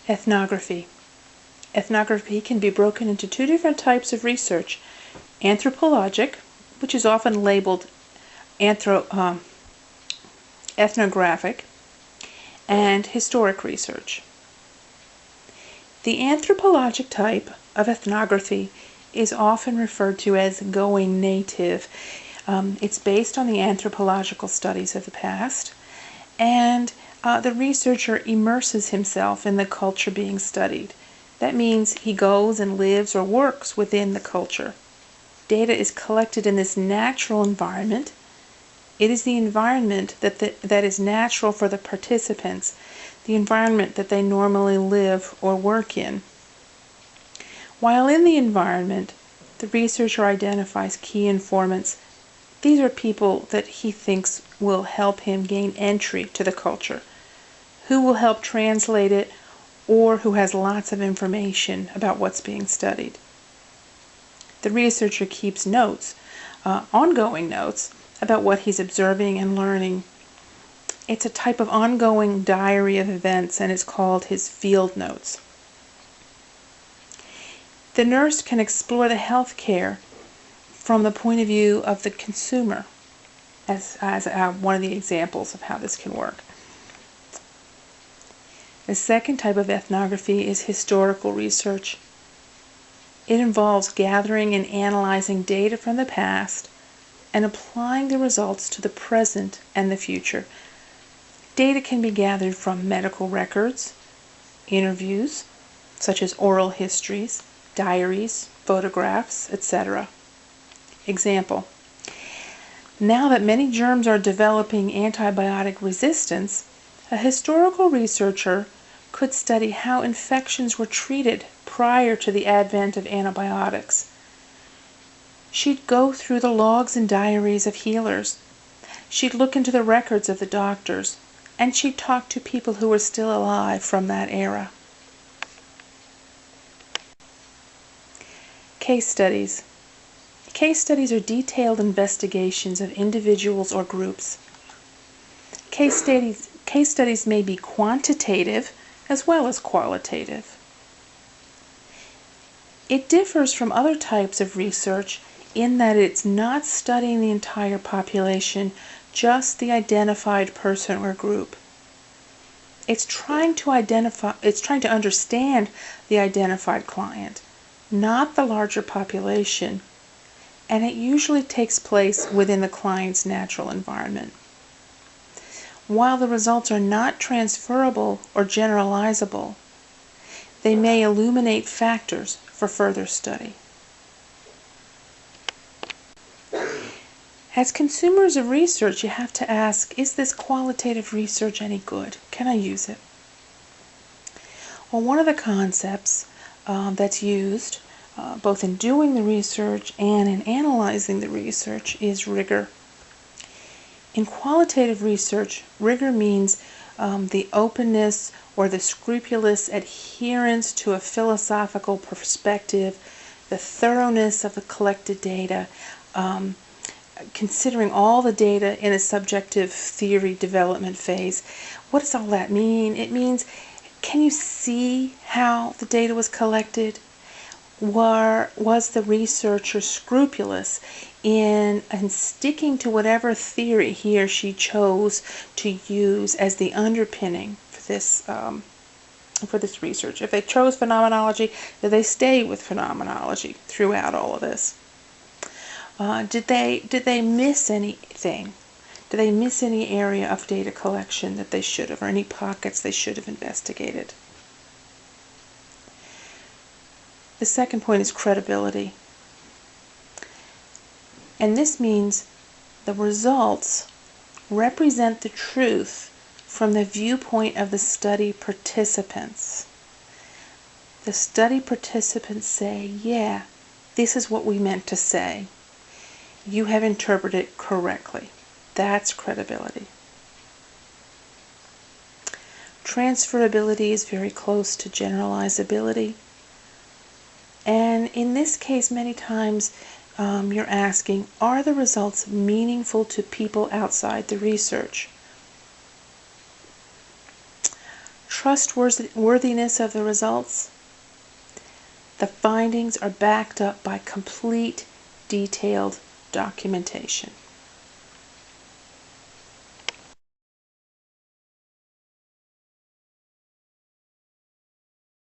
Ethnography. Ethnography can be broken into two different types of research: anthropologic, which is often labeled ethnographic, and historic research. The anthropologic type of ethnography is often referred to as going native. It's based on the anthropological studies of the past, and the researcher immerses himself in the culture being studied. That means he goes and lives or works within the culture. Data is collected in this natural environment. It is the environment that is natural for the participants, the environment that they normally live or work in. While in the environment, the researcher identifies key informants. These are people that he thinks will help him gain entry to the culture, who will help translate it, or who has lots of information about what's being studied. The researcher keeps notes, ongoing notes, about what he's observing and learning. It's a type of ongoing diary of events, and it's called his field notes. The nurse can explore the health care from the point of view of the consumer, as one of the examples of how this can work. The second type of ethnography is historical research. It involves gathering and analyzing data from the past and applying the results to the present and the future. Data can be gathered from medical records, interviews, such as oral histories, diaries, photographs, etc. Example: now that many germs are developing antibiotic resistance, a historical researcher could study how infections were treated prior to the advent of antibiotics. She'd go through the logs and diaries of healers. She'd look into the records of the doctors, and she'd talk to people who were still alive from that era. Case studies. Case studies are detailed investigations of individuals or groups. Case studies may be quantitative as well as qualitative. It differs from other types of research in that it's not studying the entire population, just the identified person or group. It's trying to understand the identified client, not the larger population, and it usually takes place within the client's natural environment. While the results are not transferable or generalizable, they may illuminate factors for further study. As consumers of research, you have to ask, is this qualitative research any good? Can I use it? Well, one of the concepts that's used both in doing the research and in analyzing the research is rigor. In qualitative research, rigor means the openness or the scrupulous adherence to a philosophical perspective, the thoroughness of the collected data, considering all the data in a subjective theory development phase. What does all that mean? It means, can you see how the data was collected? Was the researcher scrupulous in sticking to whatever theory he or she chose to use as the underpinning for this research? If they chose phenomenology, did they stay with phenomenology throughout all of this? Did they miss anything? Did they miss any area of data collection that they should have, or any pockets they should have investigated? The second point is credibility. And this means the results represent the truth from the viewpoint of the study participants. The study participants say, yeah, this is what we meant to say. You have interpreted it correctly. That's credibility. Transferability is very close to generalizability. And in this case, many times you're asking, are the results meaningful to people outside the research? trustworthiness of the results? The findings are backed up by complete, detailed documentation.